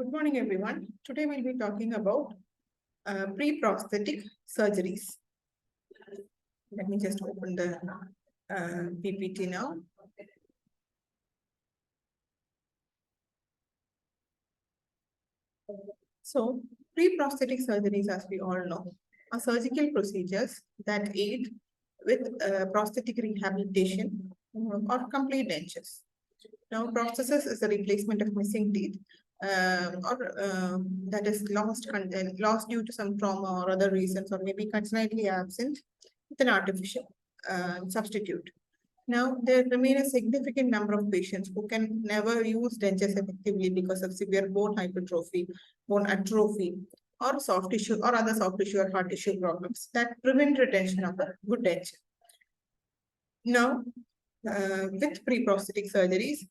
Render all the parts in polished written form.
Good morning, everyone. Today we'll be talking about pre-prosthetic surgeries. Let me just open the PPT now. So, pre-prosthetic surgeries, as we all know, are surgical procedures that aid with prosthetic rehabilitation or complete dentures. Now, prosthesis is the replacement of missing teeth that is lost due to some trauma or other reasons, or maybe congenitally absent with an artificial substitute. Now, there remain a significant number of patients who can never use dentures effectively because of severe bone hypertrophy, bone atrophy, or soft tissue or other soft tissue or hard tissue problems that prevent retention of a good denture. Now, with pre-prosthetic surgeries,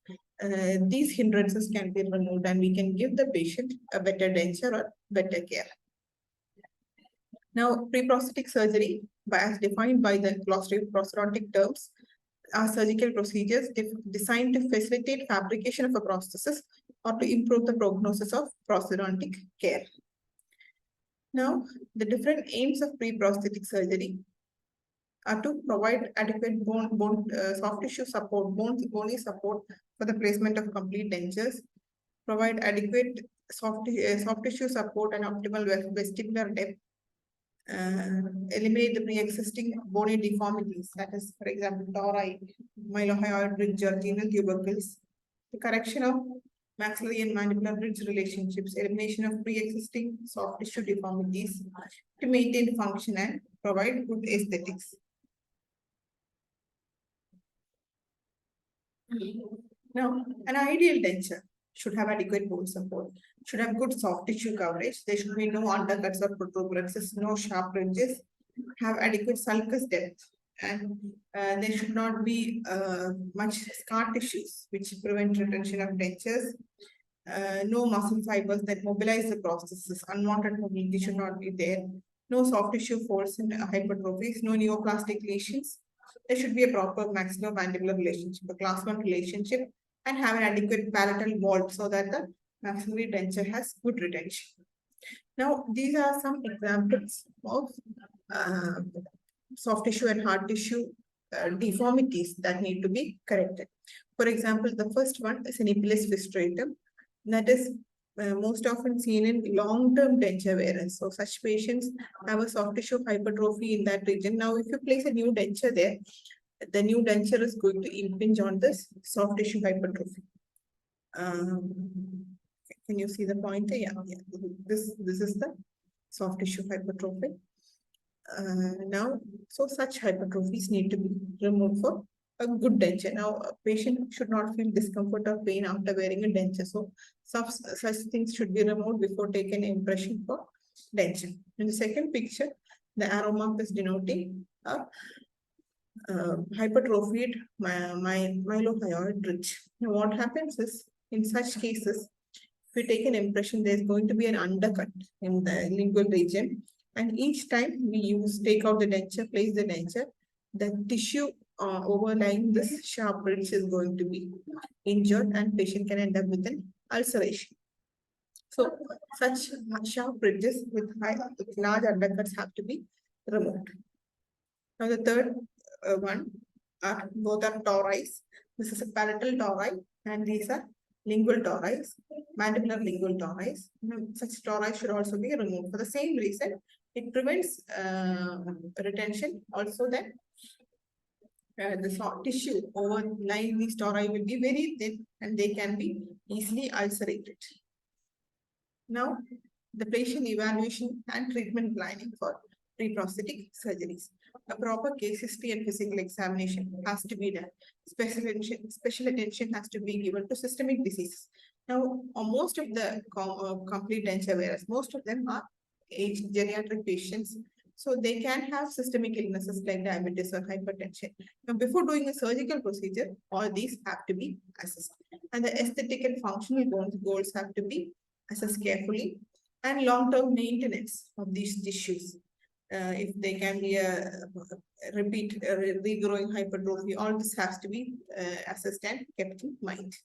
these hindrances can be removed and we can give the patient a better denture or better care. Now, pre-prosthetic surgery, as defined by the prosthodontic terms, are surgical procedures designed to facilitate fabrication of a prosthesis or to improve the prognosis of prosthodontic care. Now, the different aims of pre-prosthetic surgery are to provide adequate soft tissue support, bony support for the placement of complete dentures, provide adequate soft tissue support and optimal vestibular depth, eliminate the pre-existing bony deformities, that is, for example, tori, mylohyoid ridge or genal tubercles, the correction of maxillary and mandibular ridge relationships, elimination of pre-existing soft tissue deformities to maintain function and provide good aesthetics. Now, an ideal denture should have adequate bone support, should have good soft tissue coverage. There should be no undercuts or protuberances, no sharp ridges, have adequate sulcus depth, and there should not be much scar tissues which prevent retention of dentures. No muscle fibers that mobilize the prosthesis. Unwanted mobility should not be there. No soft tissue folds and hypertrophies. No neoplastic lesions. There should be a proper maxillomandibular relationship, a class 1 relationship, and have an adequate palatal vault so that the maxillary denture has good retention. Now, these are some examples of soft tissue and hard tissue deformities that need to be corrected. For example, the first one is an epilis fistratum that is most often seen in long-term denture wearers. So such patients have a soft tissue hypertrophy in that region. Now, if you place a new denture there, the new denture is going to impinge on this soft tissue hypertrophy. Can you see the pointer? Yeah. This is the soft tissue hypertrophy. Now, so such hypertrophies need to be removed for a good denture. Now, a patient should not feel discomfort or pain after wearing a denture. So, such things should be removed before taking an impression for denture. In the second picture, the arrow mark is denoting a hypertrophied mylohyoid ridge. Now, what happens is, in such cases, if we take an impression, there's going to be an undercut in the lingual region. And each time we take out the denture, place the denture, the tissue overlying this sharp ridge is going to be injured and patient can end up with an ulceration. So such sharp ridges with large undercuts have to be removed. Now the third one are both are toris. This is a palatal tori and these are lingual toris, mandibular lingual toris. Such tori should also be removed for the same reason. It prevents retention. Also, then the soft tissue overlying these tori will be very thin and they can be easily ulcerated. Now, the patient evaluation and treatment planning for pre-prosthetic surgeries. A proper case history and physical examination has to be done. Special attention has to be given to systemic diseases. Now, most of the complete denture wearers, most of them are aged geriatric patients. So they can have systemic illnesses like diabetes or hypertension. Now, before doing a surgical procedure, all these have to be assessed. And the aesthetic and functional goals have to be assessed carefully. And long-term maintenance of these tissues. If they can be a repeat regrowing hypertrophy, all this has to be assessed and kept in mind.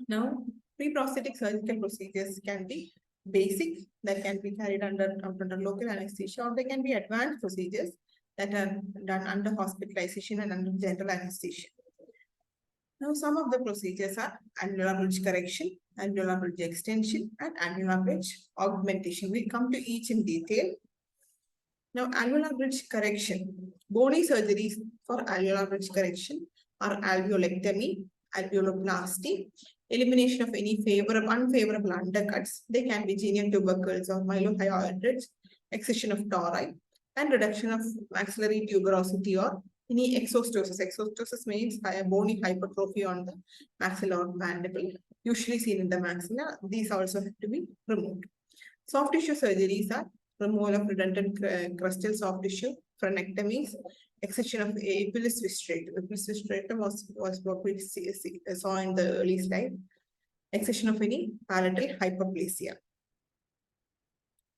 Now, Pre-prosthetic surgical procedures can be basic, that can be carried under local anesthesia, or they can be advanced procedures that are done under hospitalization and under general anesthesia. Now, some of the procedures are annular bridge correction, annular bridge extension, and annular bridge augmentation. We come to each in detail. Now, annular bridge correction. Bony surgeries for annular bridge correction are alveolectomy, alveoloplasty, elimination of any unfavorable undercuts. They can be genial tubercles or mylohyoids, excision of tori, and reduction of maxillary tuberosity or any exostosis. Exostosis means bony hypertrophy on the maxilla or mandible, usually seen in the maxilla. These also have to be removed. Soft tissue surgeries are removal of redundant crustal soft tissue, frenectomies, excision of epilis vistratum. Epilis vistratum was what we saw in the early slide. Excision of any palatal hyperplasia.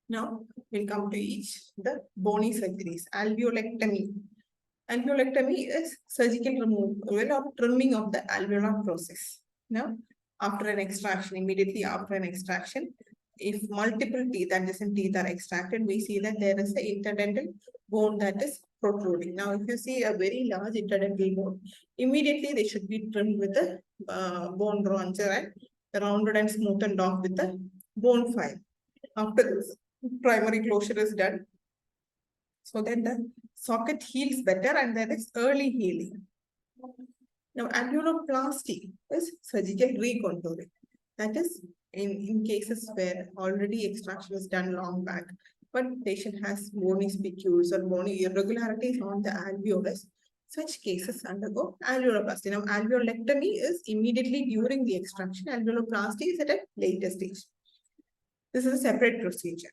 Now we'll come to each the bony surgeries. Alveolectomy. Alveolectomy is surgical removal or trimming of the alveolar process. Now, after an extraction, immediately after an extraction, if multiple teeth, adjacent teeth are extracted, we see that there is an interdental bone that is protruding. Now, if you see a very large interdental bone, immediately they should be trimmed with a bone raunchure and rounded and smoothened off with a bone file. After this, primary closure is done, so that the socket heals better and there is early healing. Now, alveoloplasty is surgical recontouring. That is in cases where already extraction is done long back, but patient has bony spicules or bony irregularities on the alveolus. Such cases undergo alveoloplasty. Now, alveolectomy is immediately during the extraction. Alveoloplasty is at a later stage. This is a separate procedure.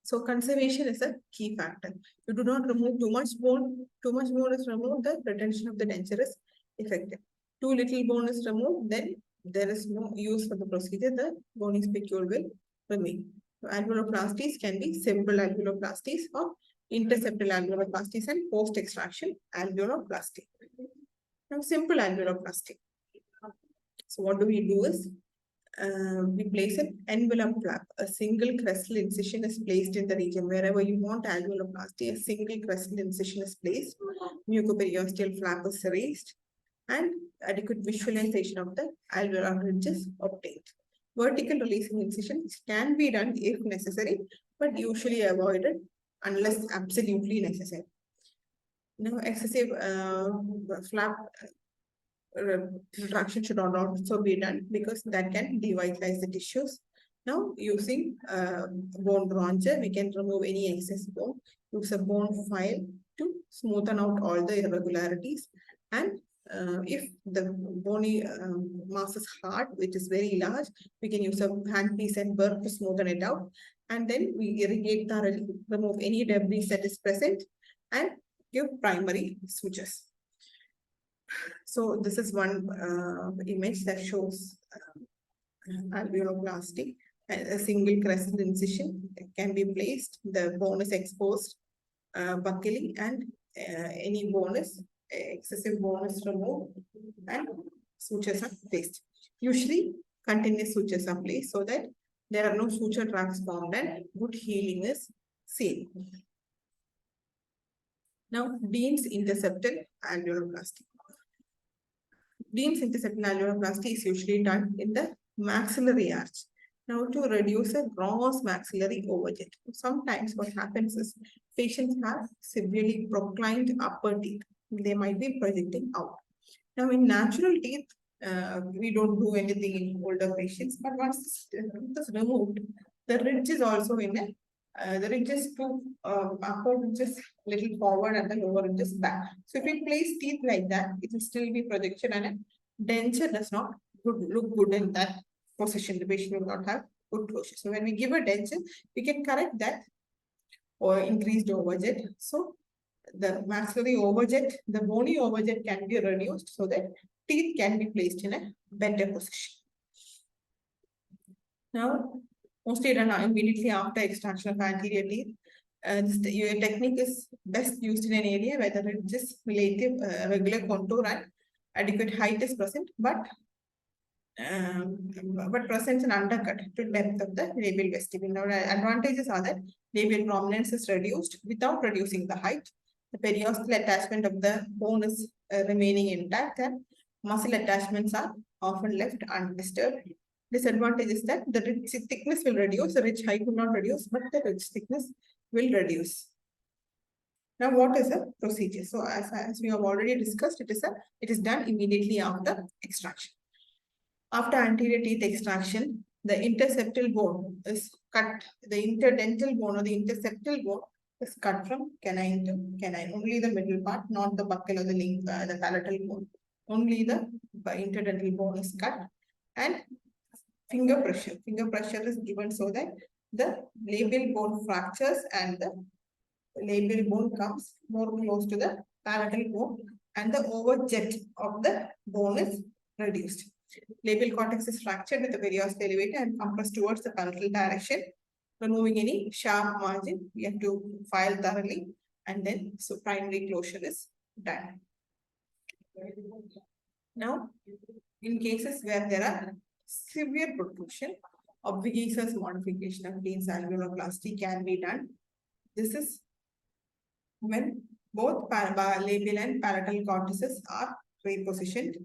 So conservation is a key factor. You do not remove too much bone. Too much bone is removed, the retention of the denture is effective. Too little bone is removed, then there is no use for the procedure. The bony spicule will remain. So alveoloplasties can be simple alveoloplasties or interseptal alveoloplasties and post-extraction alveoloplasty. Now, simple alveoloplasty. So what do we do is, we place an envelope flap. A single crestal incision is placed in the region. Wherever you want alveoloplasty, a single crestal incision is placed. Mucoperiosteal flap is raised and adequate visualization of the alveolar ridge is obtained. Vertical releasing incisions can be done if necessary, but usually avoided unless absolutely necessary. Now, excessive flap retraction should not also be done because that can devitalize the tissues. Now, using bone raunchure, we can remove any excess bone, use a bone file to smoothen out all the irregularities. And if the bony mass is hard, which is very large, we can use a handpiece and burr to smoothen it out. And then we irrigate thoroughly, remove any debris that is present, and give primary sutures. So this is one image that shows alveoloplasty. A single crestal incision can be placed. The bone is exposed buccally, and any bone is excessive bone is removed, and sutures are placed. Usually, continuous sutures are placed so that there are no suture tracks formed and good healing is seen. Now, Dean's interceptal alveoloplasty. Dean's interceptal alveoloplasty is usually done in the maxillary arch. Now, to reduce a gross maxillary overjet. Sometimes what happens is patients have severely proclined upper teeth. They might be projecting out. Now, in natural teeth, we don't do anything in older patients, but once it is removed, the ridge is also in a the ridge is to upper ridge is little forward and the lower ridge is back. So if we place teeth like that, it will still be projection, and a denture does not look good in that position. The patient will not have good closure. So when we give a denture, we can correct that or increased overjet. So the maxillary overjet, the bony overjet can be reduced so that teeth can be placed in a better position. Now, mostly done immediately after extraction of anterior teeth. This technique is best used in an area where the ridge is relative regular contour and adequate height is present, but presents an undercut to depth of the labial vestibule. Now, the advantages are that labial prominence is reduced without reducing the height. The periosteal attachment of the bone is remaining intact, and muscle attachments are often left undisturbed. Disadvantage is that the ridge thickness will reduce, the ridge height will not reduce, but the ridge thickness will reduce. Now, what is the procedure? So, as we have already discussed, it is done immediately after extraction. After anterior teeth extraction, the interseptal bone is cut. The interdental bone or the interseptal bone is cut from canine to canine. Only the middle part, not the buccal or the palatal bone. Only the interdental bone is cut, and finger pressure. Finger pressure is given so that the labial bone fractures and the labial bone comes more close to the palatal bone, and the overjet of the bone is reduced. Labial cortex is fractured with the periosteal elevator and compressed towards the palatal direction, removing any sharp margin. We have to file thoroughly, and then so primary closure is done. Now, in cases where there are severe protrusion, obligaceous modification of Payne's alveoloplasty can be done. This is when both labial and palatal cortices are repositioned.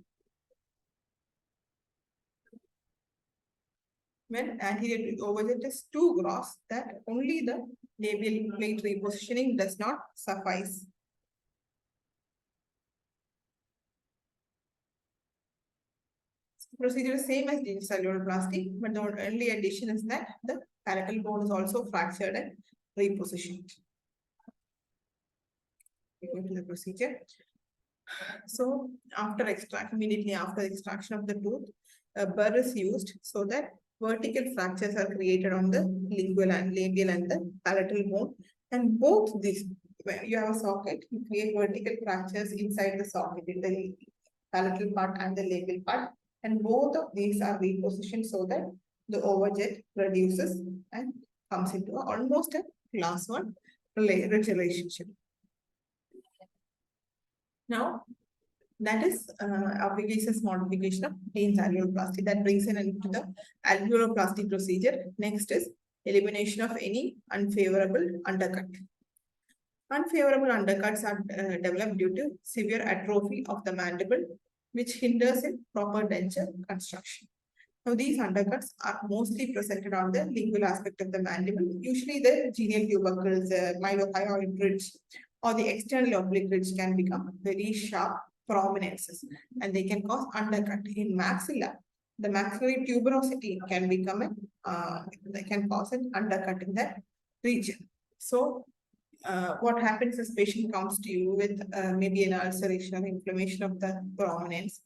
When anterior overjet is too gross, that only the labial plate repositioning does not suffice. Procedure is same as celluloplasty, but the only addition is that the palatal bone is also fractured and repositioned. We go to the procedure. So after immediately after extraction of the tooth, a burr is used so that vertical fractures are created on the lingual and labial and the palatal bone. And both these, when you have a socket, you create vertical fractures inside the socket, in the palatal part and the labial part. And both of these are repositioned so that the overjet reduces and comes into almost a class 1 relationship. Now, that is obligaceous modification of Payne's alveoloplasty. That brings in into the alveoloplasty procedure. Next is elimination of any unfavorable undercut. Unfavorable undercuts are developed due to severe atrophy of the mandible, which hinders in proper denture construction. Now, these undercuts are mostly presented on the lingual aspect of the mandible. Usually, the genial tubercles, mylohyoid ridge, or the external oblique ridge can become very sharp prominences, and they can cause undercut. In maxilla, the maxillary tuberosity can become they can cause an undercut in that region. So, what happens is patient comes to you with maybe an ulceration or inflammation of the prominence.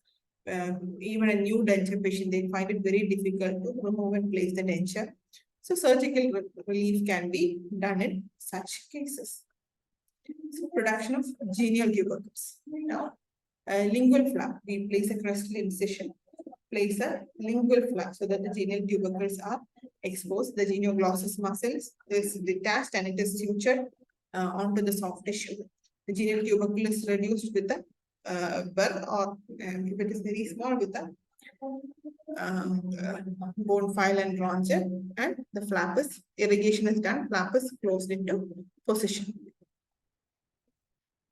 Even a new denture patient, they find it very difficult to remove and place the denture. So surgical relief can be done in such cases. So production of genial tubercles. Now, lingual flap, we place a crestal incision, place a lingual flap so that the genial tubercles are exposed. The genioglossus muscles is detached and it is sutured onto the soft tissue. The genial tubercle is reduced with the burr, or if it is very small, with the bone file and rongeur, and the flap is, irrigation is done, flap is closed into position.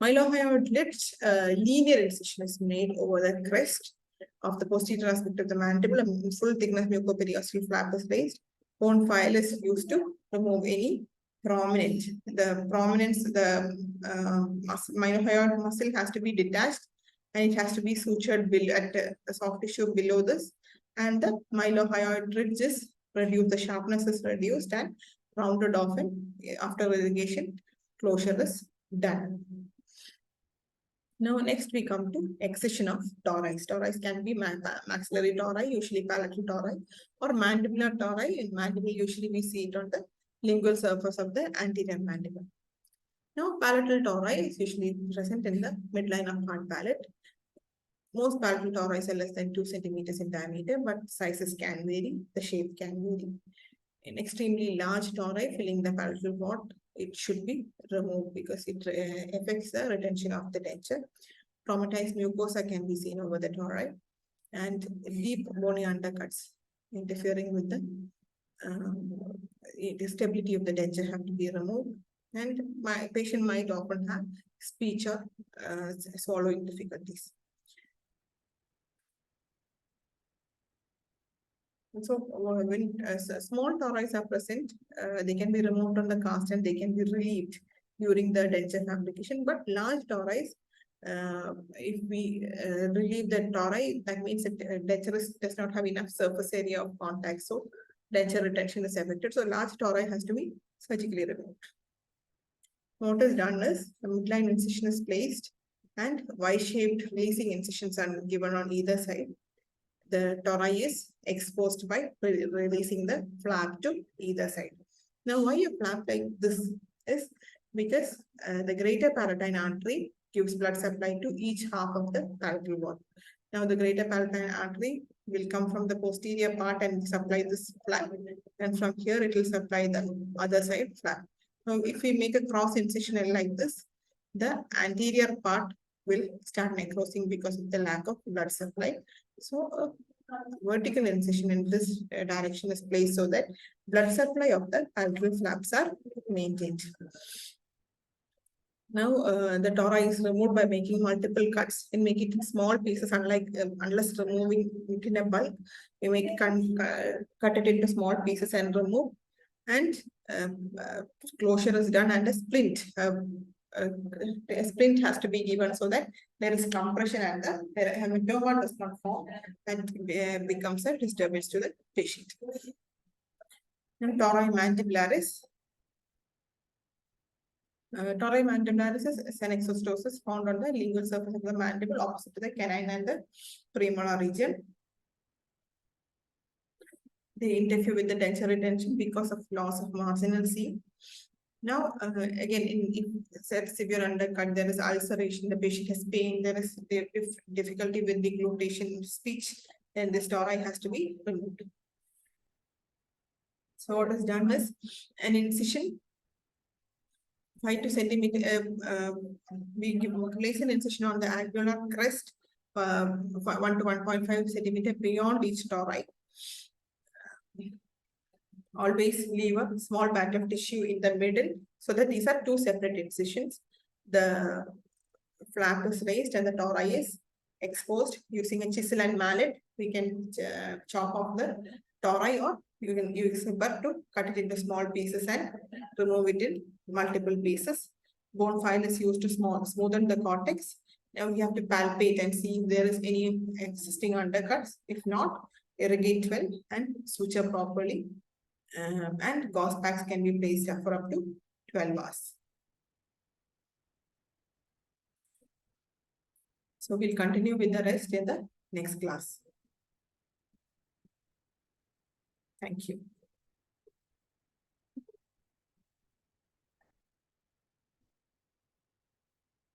Mylohyoid ridge, linear incision is made over the crest of the posterior aspect of the mandible. A full thickness mucoperiosteal flap is placed. Bone file is used to remove any prominent. The prominence, the mylohyoid muscle has to be detached, and it has to be sutured at the soft tissue below this. And the mylohyoid ridge is reduced, the sharpness is reduced and rounded off, and after irrigation, closure is done. Now, next we come to excision of tori. Tori can be maxillary tori, usually palatal tori, or mandibular tori. In mandible, usually we see it on the lingual surface of the anterior mandible. Now, palatal tori is usually present in the midline of hard palate. Most palatal tori are less than 2 centimeters in diameter, but sizes can vary, the shape can vary. An extremely large tori filling the palatal wart, it should be removed because it affects the retention of the denture. Traumatized mucosa can be seen over the tori, and deep bony undercuts interfering with the stability of the denture have to be removed. And my patient might often have speech or swallowing difficulties. So when small tori are present, they can be removed on the cast and they can be relieved during the denture fabrication. But large tori, if we relieve the tori, that means that denture does not have enough surface area of contact. So denture retention is affected. So large tori has to be surgically removed. What is done is the midline incision is placed and Y-shaped releasing incisions are given on either side. The tori is exposed by releasing the flap to either side. Now, why a flap like this is because the greater palatine artery gives blood supply to each half of the palatal wall. Now, the greater palatine artery will come from the posterior part and supply this flap, and from here it will supply the other side flap. Now, if we make a cross incision like this, the anterior part will start necrosing because of the lack of blood supply. So a vertical incision in this direction is placed so that blood supply of the palatal flaps are maintained. Now the tori is removed by making multiple cuts and make it in small pieces. Unless removing it in a bulk, we make cut it into small pieces and remove. And closure is done and a splint. A splint has to be given so that there is compression and the hematoma does not form and becomes a disturbance to the patient. And tori mandibularis. Tori mandibularis is an exostosis found on the lingual surface of the mandible opposite to the canine and the premolar region. They interfere with the denture retention because of loss of marginal seam. Now, again, in severe undercut, there is ulceration, the patient has pain, there is difficulty with deglutition speech, then this tori has to be removed. So what is done is an incision, 5 to centimeter, we place an incision on the alveolar crest, 1 to 1.5 centimeter beyond each tori. Always leave a small patch of tissue in the middle so that these are two separate incisions. The flap is raised and the tori is exposed. Using a chisel and mallet, we can chop off the tori, or you can use a burr to cut it into small pieces and remove it in multiple pieces. Bone file is used to smoothen the cortex. Now we have to palpate and see if there is any existing undercuts. If not, irrigate well and suture properly. And gauze packs can be placed for up to 12 hours. So we'll continue with the rest in the next class. Thank you.